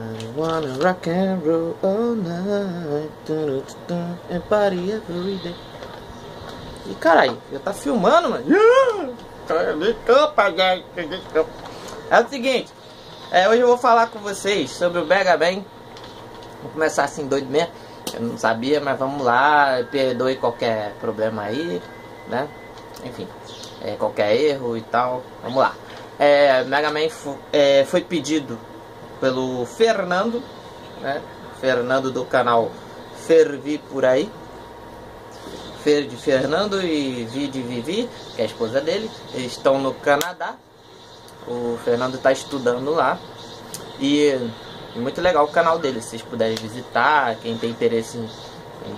I wanna rock and roll all night and party every day. E caralho, já tá filmando, mano. É o seguinte, hoje eu vou falar com vocês sobre o Mega Man. Vou começar assim doido mesmo. Eu não sabia, mas vamos lá. Perdoe qualquer problema aí, né? Enfim, qualquer erro e tal. Vamos lá. Mega Man foi pedido pelo Fernando, né? Fernando do canal Fervi por aí. Fer de Fernando e Vi de Vivi, que é a esposa dele. Eles estão no Canadá. O Fernando está estudando lá. E muito legal o canal dele. Se vocês puderem visitar, quem tem interesse em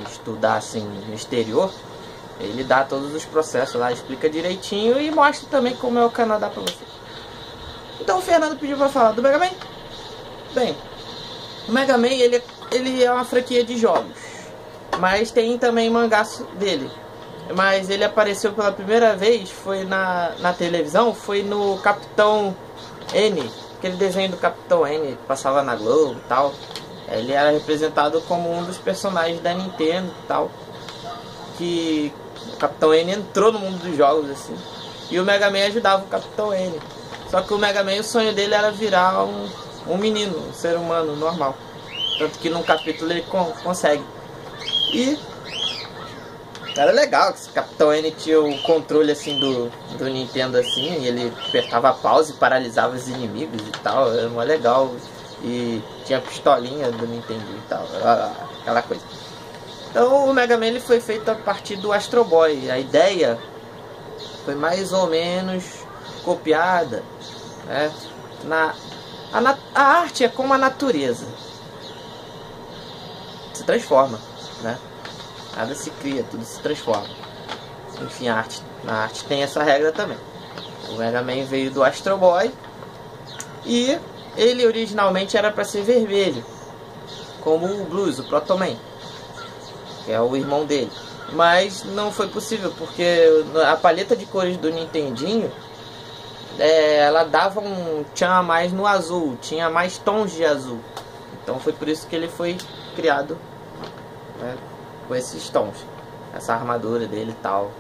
estudar assim no exterior, ele dá todos os processos lá, explica direitinho e mostra também como é o Canadá para vocês. Então o Fernando pediu para falar do Mega Man. Bem, o Mega Man ele é uma franquia de jogos, mas tem também mangás dele. Mas ele apareceu pela primeira vez, foi na televisão, foi no Capitão N, aquele desenho do Capitão N que passava na Globo e tal. Ele era representado como um dos personagens da Nintendo e tal. Que o Capitão N entrou no mundo dos jogos assim. E o Mega Man ajudava o Capitão N. Só que o Mega Man, o sonho dele era virar um menino, um ser humano normal. Tanto que num capítulo ele consegue. E era legal que esse Capitão N tinha o controle assim do Nintendo assim, e ele apertava a pause e paralisava os inimigos e tal, era mó legal. E tinha a pistolinha do Nintendo e tal, aquela coisa. Então o Mega Man ele foi feito a partir do Astro Boy. A ideia foi mais ou menos copiada, né? A arte é como a natureza, se transforma, né? Nada se cria, tudo se transforma. Enfim, na arte tem essa regra também. O Mega Man veio do Astro Boy e ele originalmente era para ser vermelho, como o Blues, o Proto Man, que é o irmão dele. Mas não foi possível, porque a paleta de cores do Nintendinho, ela dava um tchan a mais no azul, tinha mais tons de azul. Então foi por isso que ele foi criado, né, com esses tons, essa armadura dele e tal.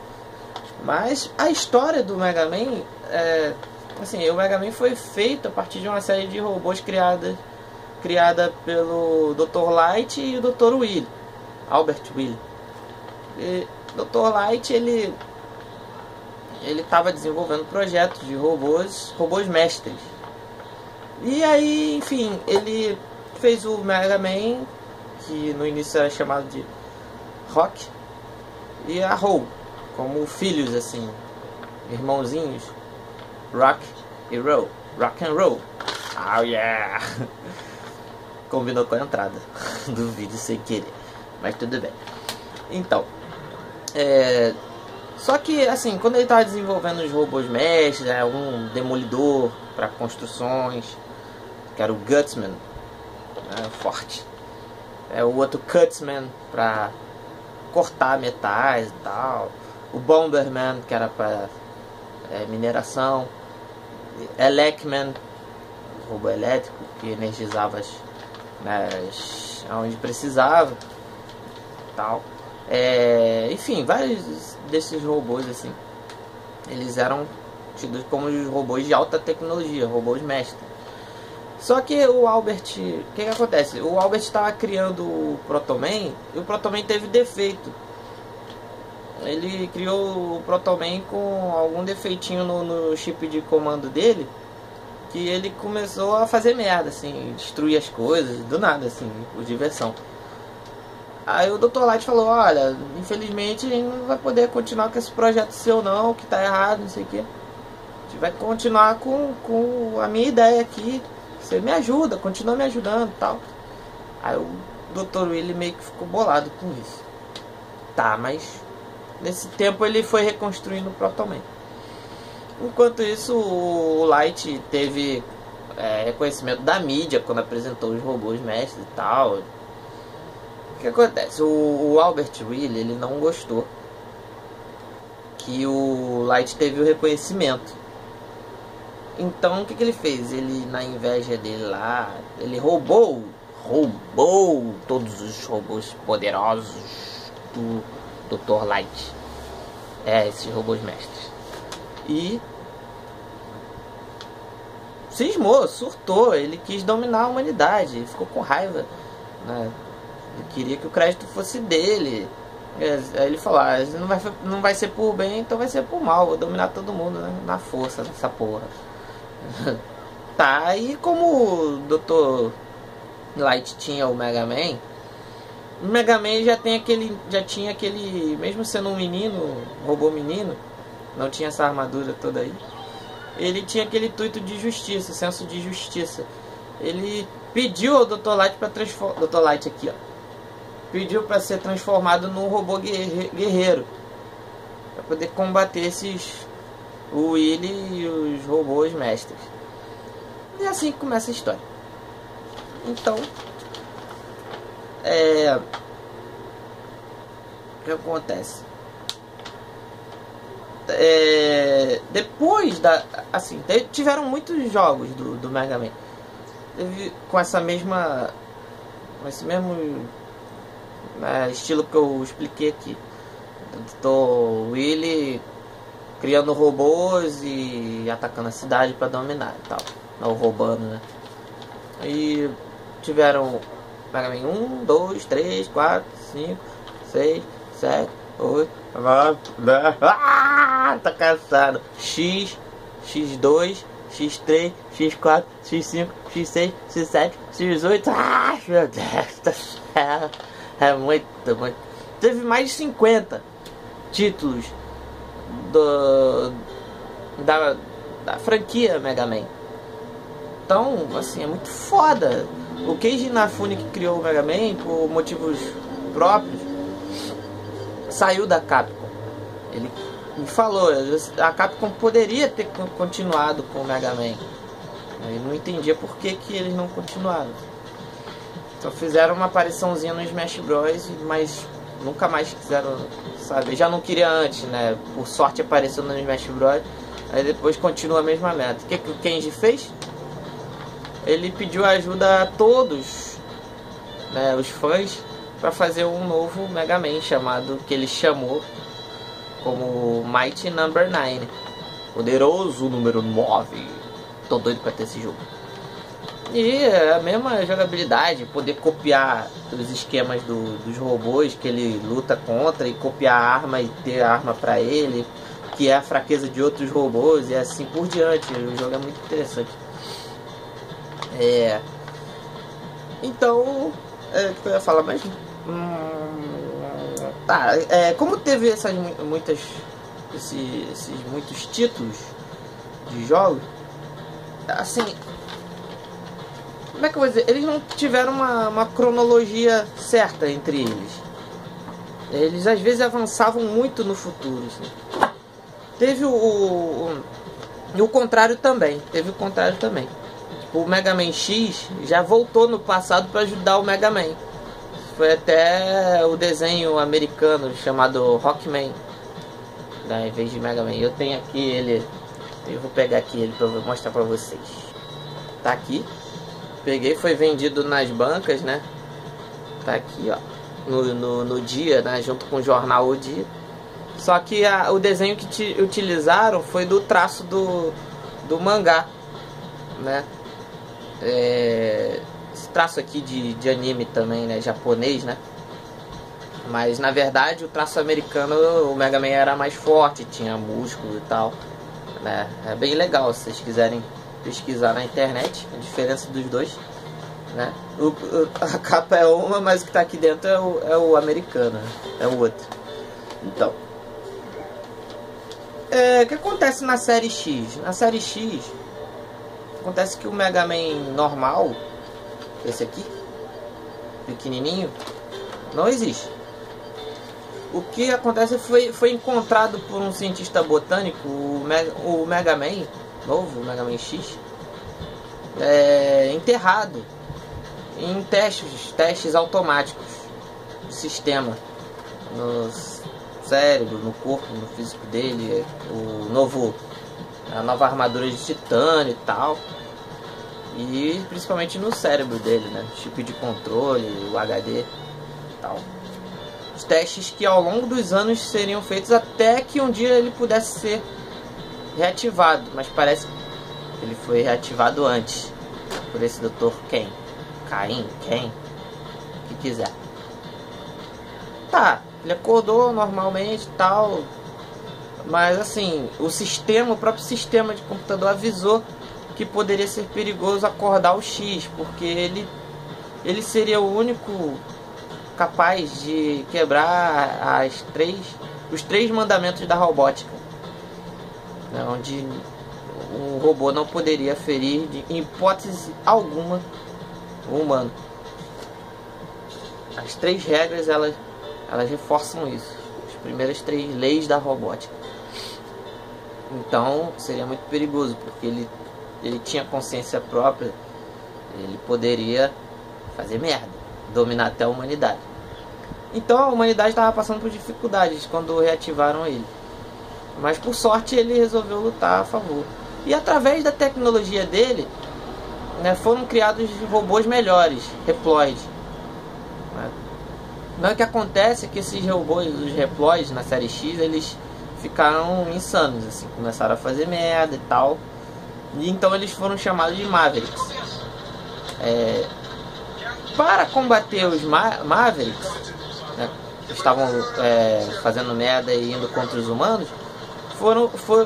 Mas a história do Mega Man, assim, o Mega Man foi feito a partir de uma série de robôs criada pelo Dr. Light e o Dr. Will, Albert Will. E Dr. Light ele estava desenvolvendo projetos de robôs mestres. E aí, enfim, ele fez o Mega Man, que no início era chamado de Rock, e a Roll, como filhos assim, irmãozinhos, Rock e Roll, Rock and Roll. Oh yeah! Combinou com a entrada do vídeo sem querer, mas tudo bem. Então, só que assim, quando ele estava desenvolvendo os robôs mestres, um demolidor para construções, que era o Gutsman, forte, o outro Cutsman para cortar metais e tal, o Bomberman, que era para mineração, Elecman, robô elétrico que energizava onde precisava, tal. Enfim, vários desses robôs assim, eles eram tidos como os robôs de alta tecnologia, robôs mestres. Só que o Albert, o que acontece? O Albert estava criando o Proto Man e o Proto Man teve defeito. Ele criou o Proto Man com algum defeitinho no chip de comando dele, que ele começou a fazer merda, assim, destruir as coisas, do nada, assim, por diversão. Aí o Dr. Light falou: olha, infelizmente a gente não vai poder continuar com esse projeto seu não, que tá errado, não sei o que. A gente vai continuar com a minha ideia aqui. Você me ajuda, continua me ajudando e tal. Aí o Dr. Willy meio que ficou bolado com isso. Tá, mas nesse tempo ele foi reconstruindo o Proto Man. Enquanto isso, o Light teve reconhecimento da mídia quando apresentou os robôs mestres e tal. O que acontece? O Albert Will, ele não gostou que o Light teve o reconhecimento. Então o que ele fez? Ele, na inveja dele lá, ele roubou todos os robôs poderosos do Dr. Light. Esses robôs mestres. E cismou, surtou, ele quis dominar a humanidade, ele ficou com raiva, né? Ele queria que o crédito fosse dele. Aí ele falou, não vai ser por bem, então vai ser por mal, vou dominar todo mundo, né? Na força dessa porra. Tá, aí como o Dr. Light tinha o Mega Man já tinha aquele, mesmo sendo um menino, robô menino, não tinha essa armadura toda aí, ele tinha aquele intuito de justiça, senso de justiça. Ele pediu ao Dr. Light para transformar, Dr. Light aqui, ó, pediu para ser transformado num robô guerreiro, para poder combater o Willy e os robôs mestres. E assim que começa a história. Então, o que acontece? Depois assim, tiveram muitos jogos do Mega Man. Com esse mesmo estilo que eu expliquei aqui. Do Willy criando robôs e atacando a cidade para dominar e tal. Não roubando, né? E tiveram Mega Man 1, 2, 3, 4, 5, 6, 7, 8, 9, 10. Tá cansado. X, X2, X3, X4, X5, X6, X7, X8. Meu Deus do céu. É muito. Teve mais de 50 títulos da franquia Mega Man. Então, assim, é muito foda. O Keiji Inafune, que criou o Mega Man por motivos próprios, saiu da Capcom. Ele me falou, a Capcom poderia ter continuado com o Mega Man. Ele não entendia por que eles não continuaram. Só fizeram uma apariçãozinha no Smash Bros, mas nunca mais quiseram, sabe? Eu já não queria antes, né? Por sorte apareceu no Smash Bros. Aí depois continua a mesma meta. O que o Kenji fez? Ele pediu ajuda a todos, né, os fãs, para fazer um novo Mega Man chamado, que ele chamou como Mighty Number 9, poderoso número 9. Tô doido para ter esse jogo. E a mesma jogabilidade, poder copiar os esquemas dos robôs que ele luta contra e copiar a arma e ter a arma para ele, que é a fraqueza de outros robôs e assim por diante. O jogo é muito interessante. Então, o que eu ia falar mais? Como teve esses muitos títulos de jogos, assim, como é que eu vou dizer? Eles não tiveram uma cronologia certa entre eles. Eles às vezes avançavam muito no futuro, assim. Teve o contrário também. O Mega Man X já voltou no passado para ajudar o Mega Man. Foi até o desenho americano chamado Rockman, né, em vez de Mega Man. Eu tenho aqui ele, eu vou pegar aqui ele para mostrar para vocês. Tá aqui. Peguei, foi vendido nas bancas, né? Tá aqui, ó. No dia, né? Junto com o jornal O Dia. Só que o desenho que utilizaram foi do traço do mangá, né? Esse traço aqui de anime também, né? Japonês, né? Mas na verdade o traço americano, o Mega Man era mais forte, tinha músculo e tal, né? É bem legal se vocês quiserem pesquisar na internet a diferença dos dois, né? A capa é uma, mas o que tá aqui dentro é o americano, né? É o outro. Então, o que acontece na série X? Na série X acontece que o Mega Man normal, esse aqui, pequenininho, não existe. O que acontece foi encontrado por um cientista botânico, o Mega Man novo, o Mega Man X, enterrado em testes automáticos do sistema, no cérebro, no corpo, no físico dele. O novo a nova armadura de titânio e tal. E principalmente no cérebro dele, né? O chip de controle, o HD e tal. Os testes que ao longo dos anos seriam feitos até que um dia ele pudesse ser reativado. Mas parece que ele foi reativado antes por esse Dr. Cain, o que quiser. Tá, ele acordou normalmente e tal. Mas assim, o próprio sistema de computador avisou que poderia ser perigoso acordar o X, porque ele seria o único capaz de quebrar os três mandamentos da robótica, né, onde um robô não poderia ferir em hipótese alguma o humano. As 3 regras elas reforçam isso, as primeiras 3 leis da robótica. Então seria muito perigoso, porque ele tinha consciência própria, ele poderia fazer merda, dominar até a humanidade. Então a humanidade estava passando por dificuldades quando reativaram ele. Mas por sorte ele resolveu lutar a favor. E através da tecnologia dele, né, foram criados robôs melhores, Reploid. Mas o que acontece é que esses robôs, os Reploids na série X, eles ficaram insanos, assim, começaram a fazer merda e tal. E então eles foram chamados de Mavericks. Para combater os Mavericks, né, que estavam fazendo merda e indo contra os humanos,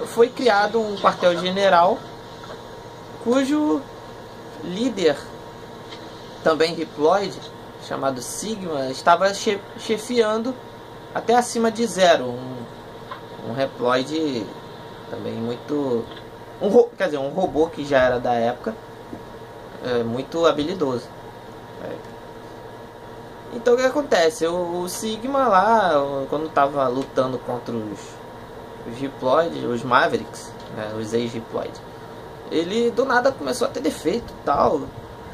foi criado um quartel-general cujo líder, também Reploid, chamado Sigma, estava chefiando até acima de Zero, um Reploid também muito... quer dizer, um robô que já era da época, muito habilidoso. Então o que acontece? O Sigma lá, quando estava lutando contra os Reploid, os Mavericks, né, os ex-Reploid, ele do nada começou a ter defeito e tal,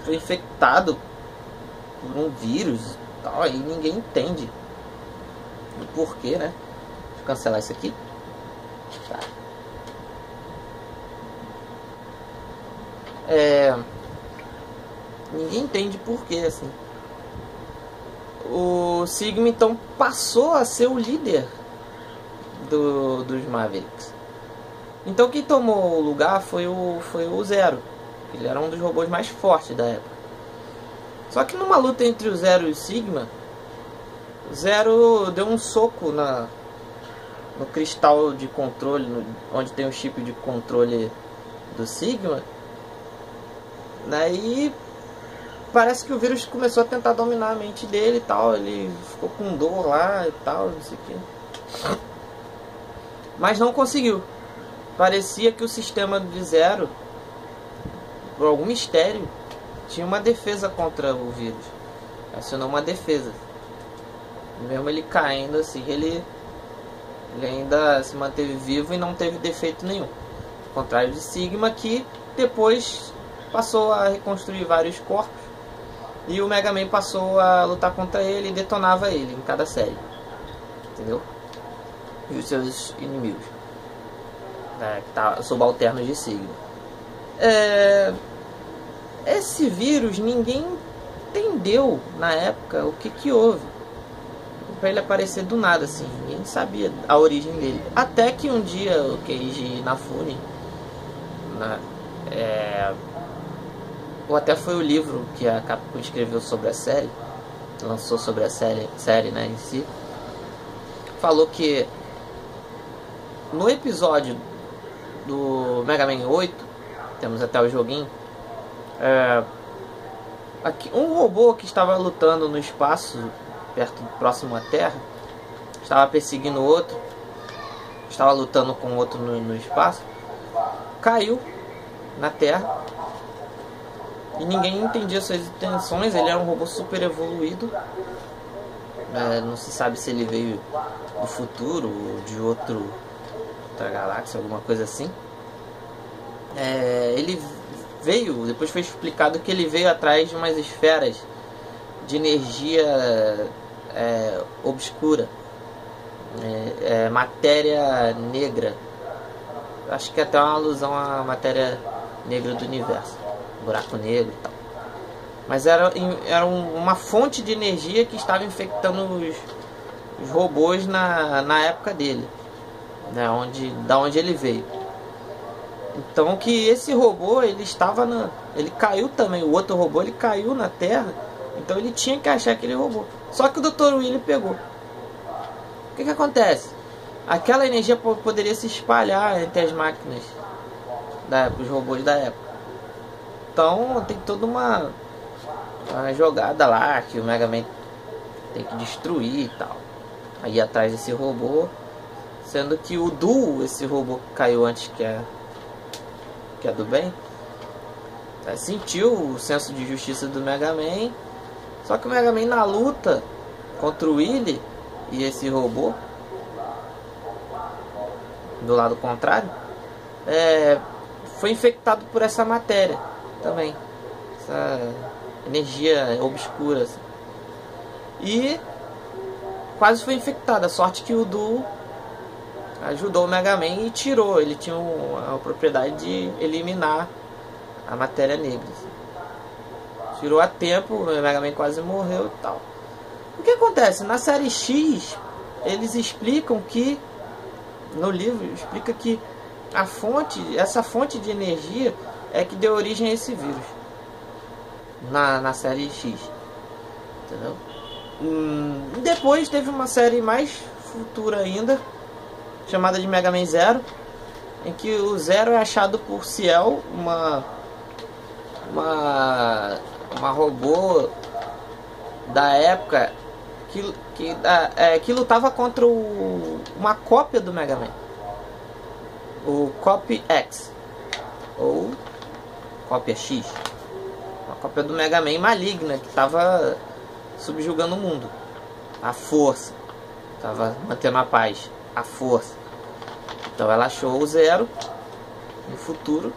foi infectado por um vírus e tal, e ninguém entende o porquê, né? Deixa eu cancelar isso aqui. Tá. Ninguém entende porquê, assim. O Sigma então passou a ser o líder dos Mavericks. Então quem tomou o lugar foi o Zero. Ele era um dos robôs mais fortes da época. Só que numa luta entre o Zero e o Sigma, o Zero deu um soco no cristal de controle, onde tem o chip de controle do Sigma, né? E parece que o vírus começou a tentar dominar a mente dele e tal. Ele ficou com dor lá e tal, não sei o que. Mas não conseguiu. Parecia que o sistema de Zero, por algum mistério, tinha uma defesa contra o vírus. Acionou uma defesa. Mesmo ele caindo assim, ele ainda se manteve vivo e não teve defeito nenhum. Ao contrário de Sigma, que depois passou a reconstruir vários corpos. E o Mega Man passou a lutar contra ele e detonava ele em cada série. Entendeu? E os seus inimigos, né, que tá subalternos de Sigma. Esse vírus ninguém entendeu na época o que houve para ele aparecer do nada assim. Ninguém sabia a origem dele. Até que um dia o Keiji Inafune, né, ou até foi o livro que a Capcom escreveu sobre a série, lançou sobre a série, né, em si, falou que no episódio do Mega Man 8, temos até o joguinho, um robô que estava lutando no espaço, próximo à Terra, estava perseguindo outro, estava lutando com outro no espaço, caiu na Terra e ninguém entendia suas intenções. Ele era um robô super evoluído, não se sabe se ele veio do futuro ou de outra galáxia, alguma coisa assim. Ele veio, depois foi explicado que ele veio atrás de umas esferas de energia obscura, matéria negra, Acho que é até uma alusão à matéria negra do universo, buraco negro e tal. Mas era uma fonte de energia que estava infectando os robôs na época dele, né, da onde ele veio. Então que esse robô, ele caiu também, o outro robô ele caiu na Terra, então ele tinha que achar aquele robô. Só que o Dr. Willy pegou. O que acontece? Aquela energia poderia se espalhar entre as máquinas da época, os robôs da época. Então tem toda uma jogada lá que o Mega Man tem que destruir e tal. Aí atrás desse robô, sendo que o Duo, esse robô que caiu antes, que é do bem, sentiu o senso de justiça do Mega Man. Só que o Mega Man, na luta contra o Willy e esse robô do lado contrário, foi infectado por essa matéria também, essa energia obscura assim. E quase foi infectado. A sorte que o Duo ajudou o Mega Man e tirou. Ele tinha a propriedade de eliminar a matéria negra assim. Tirou a tempo, o Mega Man quase morreu e tal. O que acontece? Na série X, eles explicam que, no livro, explica que essa fonte de energia é que deu origem a esse vírus. Na série X. Entendeu? Depois teve uma série mais futura ainda, chamada de Mega Man Zero, em que o Zero é achado por Ciel, uma robô da época que lutava contra uma cópia do Mega Man, o Copy X ou Cópia X, uma cópia do Mega Man maligna que estava subjugando o mundo, a força, estava mantendo a paz, a força. Então ela achou o Zero no futuro,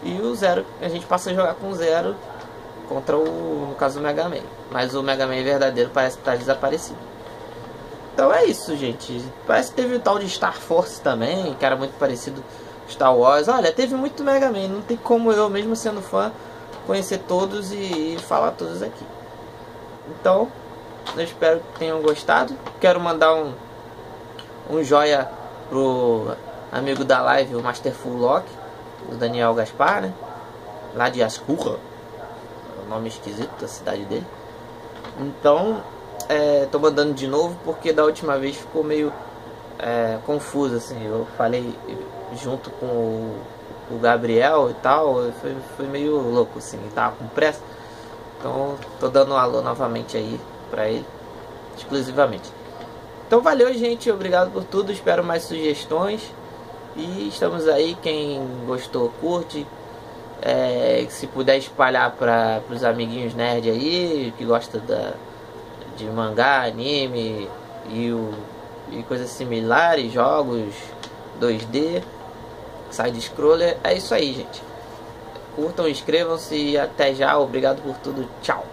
e o Zero, a gente passa a jogar com o Zero contra no caso do Mega Man. Mas o Mega Man verdadeiro parece estar desaparecido. Então é isso, gente. Parece que teve o tal de Star Force também, que era muito parecido com Star Wars. Olha, teve muito Mega Man, não tem como eu, mesmo sendo fã, conhecer todos e falar todos aqui. Então, eu espero que tenham gostado. Quero mandar um joia pro amigo da live, o Masterful Lock, do Daniel Gaspar, né? Lá de Ascurra, o nome esquisito da cidade dele. Então, tô mandando de novo porque da última vez ficou meio confuso, assim. Eu falei junto com o Gabriel e tal, foi meio louco, assim, tava com pressa. Então, tô dando um alô novamente aí pra ele, exclusivamente. Então, valeu, gente, obrigado por tudo, espero mais sugestões. E estamos aí, quem gostou, curte. Se puder espalhar para os amiguinhos nerd aí, que gosta de mangá, anime e coisas similares, jogos 2D, side-scroller. É isso aí, gente. Curtam, inscrevam-se e até já. Obrigado por tudo. Tchau.